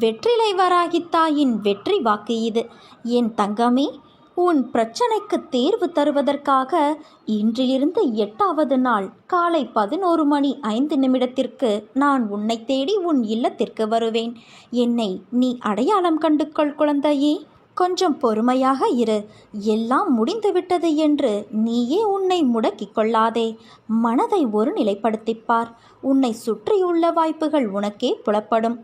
வெற்றிலை வராகித்தாயின் வெற்றி வாக்கு இது. என் தங்கமே, உன் பிரச்சனைக்கு தேர்வு தருவதற்காக இன்றிலிருந்து 8வது நாள் காலை 11:05 நான் உன்னை தேடி உன் இல்லத்திற்கு வருவேன். என்னை நீ அடையாளம் கண்டு கொள் குழந்தையே. கொஞ்சம் பொறுமையாக இரு. எல்லாம் முடிந்துவிட்டது என்று நீயே உன்னை முடக்கிக் கொள்ளாதே. மனதை ஒருநிலைப்படுத்திப்பார். உன்னை சுற்றியுள்ள வாய்ப்புகள் உனக்கே புலப்படும்.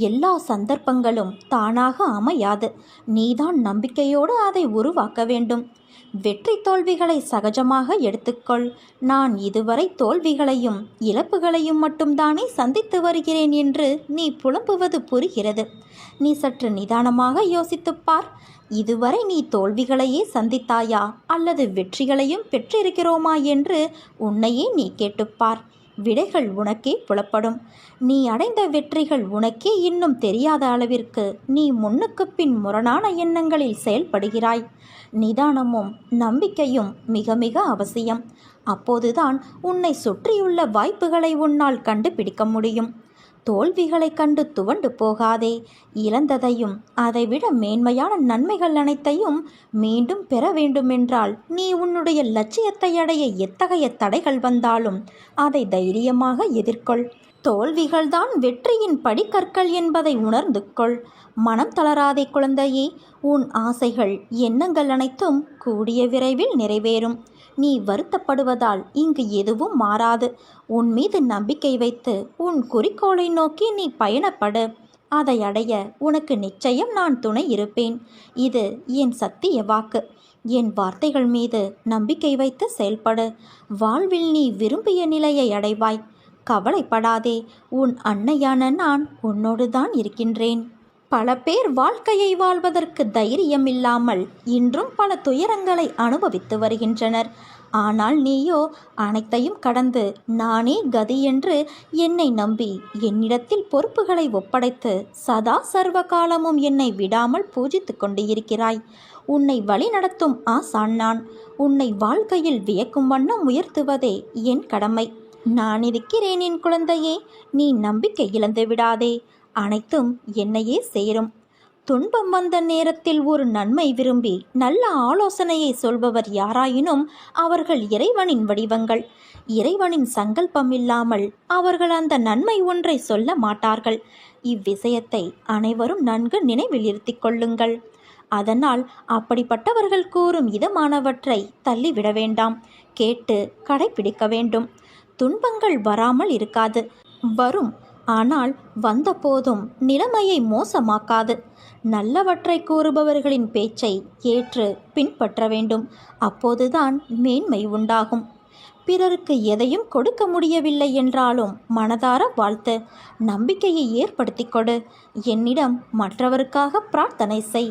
எல்லா சந்தர்ப்பங்களும் தானாக அமையாது. நீதான் நம்பிக்கையோடு அதை உருவாக்க வேண்டும். வெற்றி தோல்விகளை சகஜமாக எடுத்துக்கொள். நான் இதுவரை தோல்விகளையும் இழப்புகளையும் மட்டும்தானே சந்தித்து வருகிறேன் என்று நீ புலம்புவது புரிகிறது. நீ சற்று நிதானமாக யோசித்துப்பார். இதுவரை நீ தோல்விகளையே சந்தித்தாயா அல்லது வெற்றிகளையும் பெற்றிருக்கிறோமா என்று உன்னையே நீ கேட்டுப்பார். விடைகள் உனக்கே புலப்படும். நீ அடைந்த வெற்றிகள் உனக்கே இன்னும் தெரியாத அளவிற்கு நீ முன்னுக்கு பின் முரணான எண்ணங்களில் செயல்படுகிறாய். நிதானமும் நம்பிக்கையும் மிக மிக அவசியம். அப்போதுதான் உன்னை சுற்றியுள்ள வாய்ப்புகளை உன்னால் கண்டுபிடிக்க முடியும். தோல்விகளை கண்டு துவண்டு போகாதே. இழந்ததையும் அதைவிட மேன்மையான நன்மைகள் அனைத்தையும் மீண்டும் பெற வேண்டுமென்றால் நீ உன்னுடைய லட்சியத்தை அடைய எத்தகைய தடைகள் வந்தாலும் அதை தைரியமாக எதிர்கொள். தோல்விகள்தான் வெற்றியின் படிக்கற்கள் என்பதை உணர்ந்து கொள். மனம் தளராதே குழந்தையே. உன் ஆசைகள் எண்ணங்கள் அனைத்தும் கூடிய விரைவில் நிறைவேறும். நீ வருத்தப்படுவதால் இங்கு எதுவும் மாறாது. உன் மீது நம்பிக்கை வைத்து உன் குறிக்கோளை நோக்கி நீ பயணப்படு. அதை அடைய உனக்கு நிச்சயம் நான் துணை இருப்பேன். இது என் சத்திய வாக்கு. என் வார்த்தைகள் மீது நம்பிக்கை வைத்து செயல்படு. வாழ்வில் நீ விரும்பிய நிலையை அடைவாய். கவலைப்படாதே. உன் அன்னையான நான் உன்னோடு தான் இருக்கின்றேன். பல பேர் வாழ்க்கையை வாழ்வதற்கு தைரியம் இல்லாமல் இன்றும் பல துயரங்களை அனுபவித்து வருகின்றனர். ஆனால் நீயோ அனைத்தையும் கடந்து நானே கதி என்று என்னை நம்பி என்னிடத்தில் பொறுப்புகளை ஒப்படைத்து சதா சர்வ காலமும் என்னை விடாமல் பூஜித்து கொண்டு இருக்கிறாய். உன்னை வழி நடத்தும் ஆசான் நான். உன்னை வாழ்க்கையில் வியக்கும் வண்ணம் உயர்த்துவதே என் கடமை. நான் இருக்கிறேன் என் குழந்தையே. நீ நம்பிக்கை இழந்து விடாதே. அனைத்தும் என்னையே சேரும். துன்பம் வந்த நேரத்தில் ஒரு நன்மை விரும்பி நல்ல ஆலோசனையை சொல்பவர் யாராயினும் அவர்கள் இறைவனின் வடிவங்கள். இறைவனின் சங்கல்பம் இல்லாமல் அவர்கள் அந்த நன்மை ஒன்றை சொல்ல மாட்டார்கள். இவ்விஷயத்தை அனைவரும் நன்கு நினைவில் இருத்திக் கொள்ளுங்கள். அதனால் அப்படிப்பட்டவர்கள் கூறும் இதமானவற்றை தள்ளிவிட வேண்டாம். கேட்டு கடைபிடிக்க வேண்டும். துன்பங்கள் வராமல் இருக்காது. வரும். ஆனால் வந்தபோதும் நிலைமையை மோசமாக்காது. நல்லவற்றை கூறுபவர்களின் பேச்சை ஏற்று பின்பற்ற வேண்டும். அப்போதுதான் மேன்மை உண்டாகும். பிறருக்கு எதையும் கொடுக்க முடியவில்லை என்றாலும் மனதார வாழ்த்து. நம்பிக்கையை ஏற்படுத்தி கொடு. என்னிடம் மற்றவருக்காக பிரார்த்தனை செய்.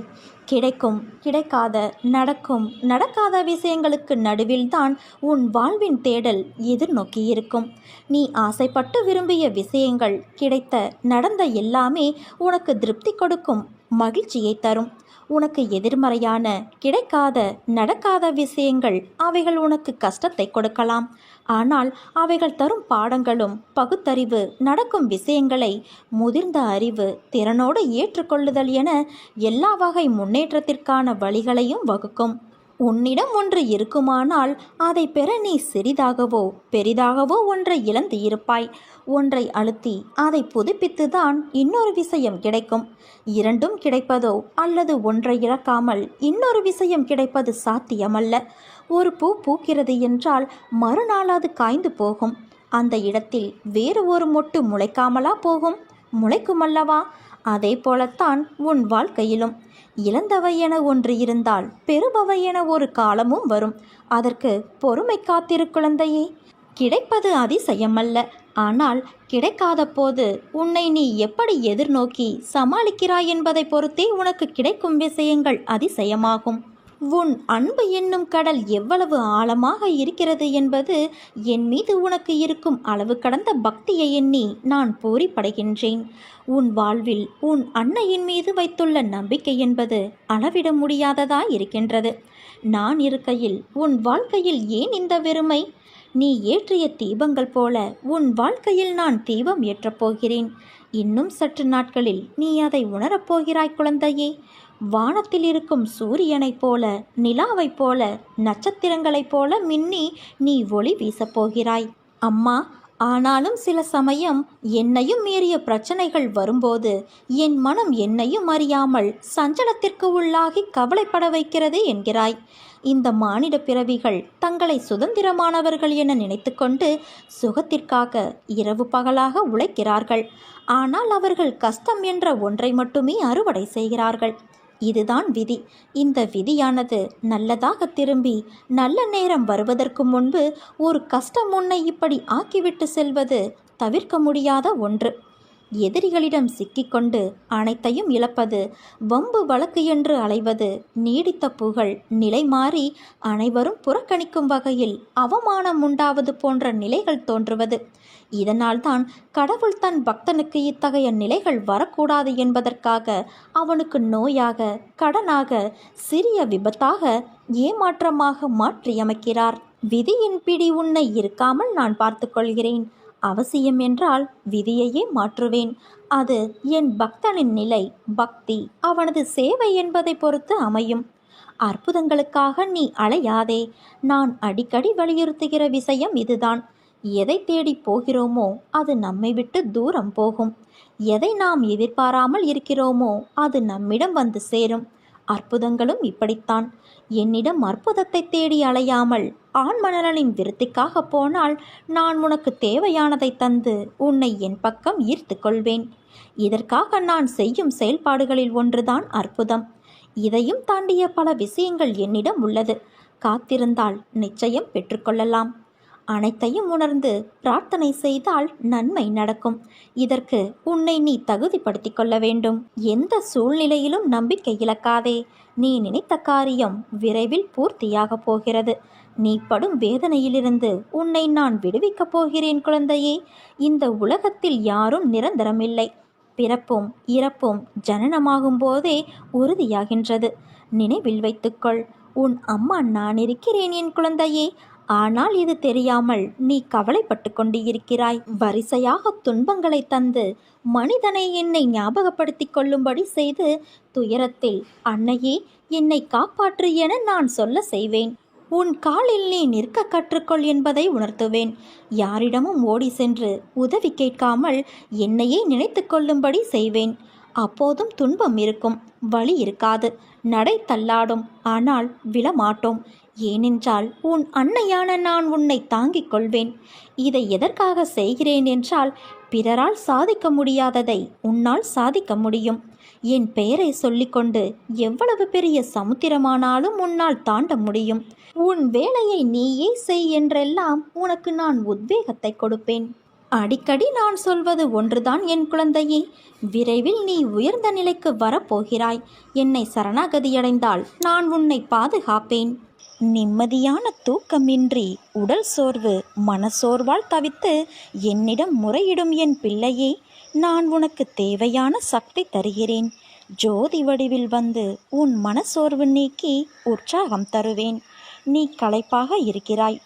கிடைக்கும் கிடைக்காத நடக்கும் நடக்காத விஷயங்களுக்கு நடுவில்தான் உன் வாழ்வின் தேடல் எதிர்நோக்கி இருக்கும். நீ ஆசைப்பட்டு விரும்பிய விஷயங்கள் கிடைத்த நடந்த எல்லாமே உனக்கு திருப்தி கொடுக்கும், மகிழ்ச்சியை தரும். உனக்கு எதிர்மறையான கிடைக்காத நடக்காத விஷயங்கள் அவைகள் உனக்கு கஷ்டத்தை கொடுக்கலாம். ஆனால் அவைகள் தரும் பாடங்களும் பகுத்தறிவு நடக்கும் விஷயங்களை முதிர்ந்த அறிவு திறனோடு ஏற்றுக்கொள்ளுதல் என எல்லா வகை முன்னேற்றத்திற்கான வழிகளையும் வகுக்கும். உன்னிடம் ஒன்று இருக்குமானால் அதை பெற நீ சிறிதாகவோ பெரிதாகவோ ஒன்றை இழந்து இருப்பாய். ஒன்றை அழுத்தி அதை புதுப்பித்துதான் இன்னொரு விஷயம் கிடைக்கும். இரண்டும் கிடைப்பதோ அல்லது ஒன்றை இழக்காமல் இன்னொரு விஷயம் கிடைப்பது சாத்தியமல்ல. ஒரு பூ பூக்கிறது என்றால் மறுநாள் அது காய்ந்து போகும். அந்த இடத்தில் வேறு ஒரு மொட்டு முளைக்காமலா போகும்? முளைக்குமல்லவா? அதே போலத்தான் உன் வாழ்க்கையிலும். இழந்தவை என ஒன்று இருந்தால் பெறுபவை என ஒரு காலமும் வரும். அதற்கு பொறுமை காத்திரு குழந்தையே. கிடைப்பது அதிசயமல்ல. ஆனால் கிடைக்காத போது உன்னை நீ எப்படி எதிர்நோக்கி சமாளிக்கிறாய் என்பதை பொறுத்தே உனக்கு கிடைக்கும் விஷயங்கள் அதிசயமாகும். உன் அன்பு என்னும் கடல் எவ்வளவு ஆழமாக இருக்கிறது என்பது என் மீது உனக்கு இருக்கும் அளவு கடந்த பக்தியை எண்ணி நான் பூரிப்படைகின்றேன். உன் வாழ்வில் உன் அன்னையின் மீது வைத்துள்ள நம்பிக்கை என்பது அளவிட முடியாததாய் இருக்கின்றது. நான் இருக்கையில் உன் வாழ்க்கையில் ஏன் இந்த வெறுமை? நீ ஏற்றிய தீபங்கள் போல உன் வாழ்க்கையில் நான் தீபம் ஏற்றப் போகிறேன். இன்னும் சற்று நாட்களில் நீ அதை உணரப்போகிறாய் குழந்தையே. வானத்தில் இருக்கும் சூரியனைப் போல, நிலாவைப் போல, நட்சத்திரங்களைப் போல மின்னி நீ ஒளி வீசப் போகிறாய் அம்மா. ஆனாலும் சில சமயம் என்னையும் மீறிய பிரச்சனைகள் வரும்போது என் மனம் என்னையும் அறியாமல் சஞ்சலத்திற்கு உள்ளாகி கவலைப்பட வைக்கிறது என்கிறாய். இந்த மானிட பிறவிகள் தங்களை சுதந்திரமானவர்கள் என நினைத்து கொண்டு சுகத்திற்காக இரவு பகலாக உழைக்கிறார்கள். ஆனால் அவர்கள் கஷ்டம் என்ற ஒன்றை மட்டுமே அறுவடை செய்கிறார்கள். இதுதான் விதி. இந்த விதியானது நல்லதாக திரும்பி நல்ல நேரம் வருவதற்கு முன்பு ஒரு கஷ்டம் உன்னை இப்படி ஆக்கிவிட்டு செல்வது தவிர்க்க முடியாத ஒன்று. எதிரிகளிடம் சிக்கிக்கொண்டு அனைத்தையும் இழப்பது, வம்பு வழக்கு என்று அலைவது, நீடித்த புகழ் நிலை மாறி அனைவரும் புறக்கணிக்கும் வகையில் அவமானம் உண்டாவது போன்ற நிலைகள் தோன்றுவது. இதனால்தான் கடவுள் தன் பக்தனுக்கு இத்தகைய நிலைகள் வரக்கூடாது என்பதற்காக அவனுக்கு நோயாக, கடனாக, சிறிய விபத்தாக, ஏமாற்றமாக மாற்றியமைக்கிறார். விதியின் பிடி உன்னை இருக்காமல் நான் பார்த்து கொள்கிறேன். அவசியம் என்றால் விதியையே மாற்றுவேன். அது என் பக்தனின் நிலை, பக்தி, அவனது சேவை என்பதை பொறுத்து அமையும். அற்புதங்களுக்காக நீ அலையாதே. நான் அடிக்கடி வலியுறுத்துகிற விஷயம் இதுதான். எதை தேடி போகிறோமோ அது நம்மை விட்டு தூரம் போகும். எதை நாம் எதிர்பாராமல் இருக்கிறோமோ அது நம்மிடம் வந்து சேரும். அற்புதங்களும் இப்படித்தான். என்னிடம் அற்புதத்தை தேடி அலையாமல் ஆண்மணலின் விருத்திக்காக போனால் நான் உனக்கு தேவையானதை தந்து உன்னை என் பக்கம் ஈர்த்து கொள்வேன். இதற்காக நான் செய்யும் செயல்பாடுகளில் ஒன்றுதான் அற்புதம். இதையும் தாண்டிய பல விஷயங்கள் என்னிடம் உள்ளது. காத்திருந்தால் நிச்சயம் பெற்றுக்கொள்ளலாம். அனைத்தையும் உணர்ந்து பிரார்த்தனை செய்தால் நன்மை நடக்கும். இதற்கு உன்னை நீ தகுதிப்படுத்திக் கொள்ள வேண்டும். எந்த சூழ்நிலையிலும் நம்பிக்கை இழக்காதே. நீ நினைத்த காரியம் விரைவில் பூர்த்தியாக போகிறது. நீ படும் வேதனையிலிருந்து உன்னை நான் விடுவிக்கப் போகிறேன் குழந்தையே. இந்த உலகத்தில் யாரும் நிரந்தரமில்லை. பிறப்பும் இறப்பும் ஜனனமாகும் போதே உறுதியாகின்றது. நினைவில் வைத்துக்கொள். உன் அம்மா நான் இருக்கிறேன் என் குழந்தையே. ஆனால் இது தெரியாமல் நீ கவலைப்பட்டு கொண்டு இருக்கிறாய். வரிசையாக துன்பங்களை தந்து மனிதனை என்னை ஞாபகப்படுத்தி கொள்ளும்படி செய்து துயரத்தில் அன்னையே என்னை காப்பாற்று என நான் சொல்ல செய்வேன். உன் காலில் நீ நிற்க கற்றுக்கொள் என்பதை உணர்த்துவேன். யாரிடமும் ஓடி சென்று உதவி கேட்காமல் என்னையே நினைத்து கொள்ளும்படி செய்வேன். அப்போதும் துன்பம் இருக்கும், வலி இருக்காது, நடை தள்ளாடும், ஆனால் விழமாட்டோம். ஏனென்றால் உன் அன்னையான நான் உன்னை தாங்கிக் கொள்வேன். இதை எதற்காக செய்கிறேன் என்றால், பிறரால் சாதிக்க முடியாததை உன்னால் சாதிக்க முடியும். என் பெயரை சொல்லிக்கொண்டு எவ்வளவு பெரிய சமுத்திரமானாலும் உன்னால் தாண்ட முடியும். உன் வேலையை நீயே செய் என்றெல்லாம் உனக்கு நான் உத்வேகத்தை கொடுப்பேன். அடிக்கடி நான் சொல்வது ஒன்றுதான் என் குழந்தையே. விரைவில் நீ உயர்ந்த நிலைக்கு வரப்போகிறாய். என்னை சரணாகதியடைந்தால் நான் உன்னை பாதுகாப்பேன். நிம்மதியான தூக்கமின்றி உடல் சோர்வு, மனசோர்வால் தவித்து என்னிடம் முறையிடும் என் பிள்ளையே, நான் உனக்கு தேவையான சக்தி தருகிறேன். ஜோதி வடிவில் வந்து உன் மனசோர்வு நீக்கி உற்சாகம் தருவேன். நீ களைப்பாக இருக்கிறாய்.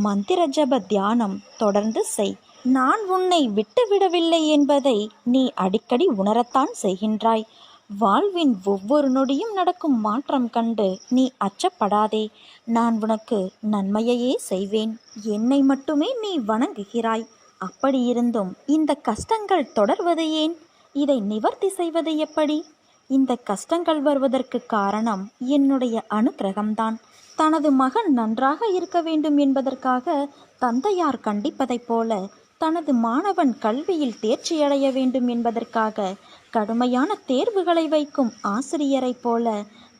மந்திர ஜப தியானம் தொடர்ந்து செய். நான் உன்னை விட்டுவிடவில்லை என்பதை நீ அடிக்கடி உணரத்தான் செய்கின்றாய். வாழ்வின் ஒவ்வொரு நொடியும் நடக்கும் மாற்றம் கண்டு நீ அச்சப்படாதே. நான் உனக்கு நன்மையையே செய்வேன். என்னை மட்டுமே நீ வணங்குகிறாய். அப்படியிருந்தும் இந்த கஷ்டங்கள் தொடர்வது ஏன்? இதை நிவர்த்தி செய்வது எப்படி? இந்த கஷ்டங்கள் வருவதற்கு காரணம் என்னுடைய அனுக்கிரகம்தான். தனது மகன் நன்றாக இருக்க வேண்டும் என்பதற்காக தந்தையார் கண்டிப்பதைப் போல, தனது மாணவன் கல்வியில் தேர்ச்சியடைய வேண்டும் என்பதற்காக கடுமையான தேர்வுகளை வைக்கும் ஆசிரியரைப் போல,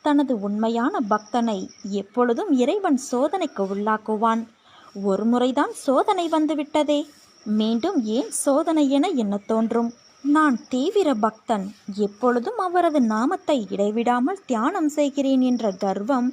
தனது உண்மையான பக்தனை எப்பொழுதும் இறைவன் சோதனைக்கு உள்ளாக்குவான். ஒரு முறைதான் சோதனை வந்துவிட்டதே, மீண்டும் ஏன் சோதனை என எண்ண தோன்றும். நான் தீவிர பக்தன், எப்பொழுதும் அவரது நாமத்தை இடைவிடாமல் தியானம் செய்கிறேன் என்ற கர்வம்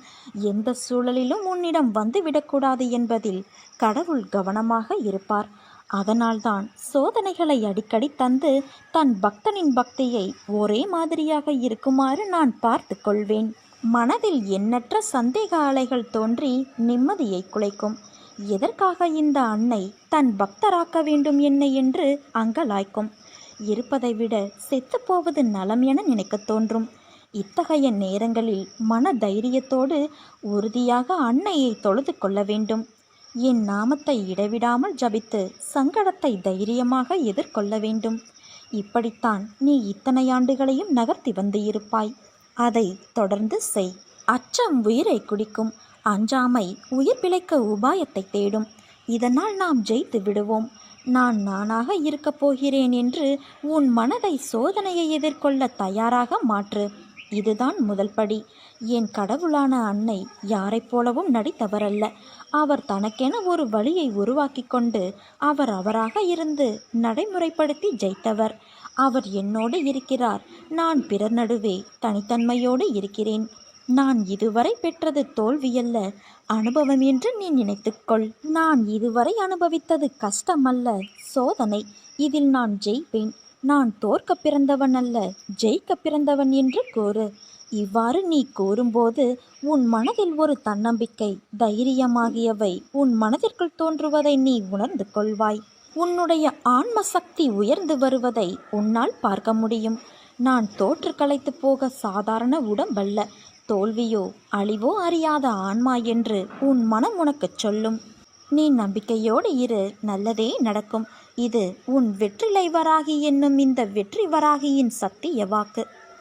எந்த சூழலிலும் உன்னிடம் வந்துவிடக்கூடாது என்பதில் கடவுள் கவனமாக இருப்பார். அதனால்தான் சோதனைகளை அடிக்கடி தந்து தன் பக்தனின் பக்தியை ஒரே மாதிரியாக இருக்குமாறு நான் பார்த்து கொள்வேன். மனதில் எண்ணற்ற சந்தேக அலைகள் தோன்றி நிம்மதியை குலைக்கும். எதற்காக இந்த அன்னை தன் பக்தராக்க வேண்டும் என்னை என்று அங்கலாய்க்கும். இருப்பதை விட செத்துப்போவது நலம் என நினைக்கத் தோன்றும். இத்தகைய நேரங்களில் மன தைரியத்தோடு உறுதியாக அன்னையை தொழுது கொள்ள வேண்டும். என் நாமத்தை இடைவிடாமல் ஜபித்து சங்கடத்தை தைரியமாக எதிர்கொள்ள வேண்டும். இப்படித்தான் நீ இத்தனை ஆண்டுகளையும் நகர்த்தி வந்து இருப்பாய். அதை தொடர்ந்து செய். அச்சம் உயிரை குடிக்கும். அஞ்சாமை உயிர் பிழைக்க உபாயத்தை தேடும். இதனால் நாம் ஜெயித்து விடுவோம். நான் நானாக இருக்கப் போகிறேன் என்று உன் மனதை சோதனையை எதிர்கொள்ள தயாராக மாற்று. இதுதான் முதல் படி. என் கடவுளான அன்னை யாரைப் போலவும் நடித்தவரல்ல. அவர் தனக்கென ஒரு வழியை உருவாக்கி கொண்டு அவராக இருந்து நடைமுறைப்படுத்தி ஜெயித்தவர். அவர் என்னோடு இருக்கிறார். நான் பிறர் நடுவே தனித்தன்மையோடு இருக்கிறேன். நான் இதுவரை பெற்றது தோல்வியல்ல, அனுபவம் என்று நீ நினைத்துக்கொள். நான் இதுவரை அனுபவித்தது கஷ்டமல்ல, சோதனை. இதில் நான் ஜெயிப்பேன். நான் தோற்க பிறந்தவன் அல்ல, ஜெயிக்க பிறந்தவன் என்று கூறு. இவ்வாறு நீ கூறும்போது உன் மனதில் ஒரு தன்னம்பிக்கை, தைரியமாகியவை உன் மனதிற்குள் தோன்றுவதை நீ உணர்ந்து கொள்வாய். உன்னுடைய ஆன்ம சக்தி உயர்ந்து வருவதை உன்னால் பார்க்க முடியும். நான் தோற்று களைத்து போக சாதாரண உடம்பல்ல, தோல்வியோ அழிவோ அறியாத ஆன்மா என்று உன் மனம் உனக்குச் சொல்லும். நீ நம்பிக்கையோடு இரு, நல்லதே நடக்கும். இது உன் வெற்றிலை வராகி என்னும் இந்த வெற்றி வராகியின் சத்திய வாக்கு.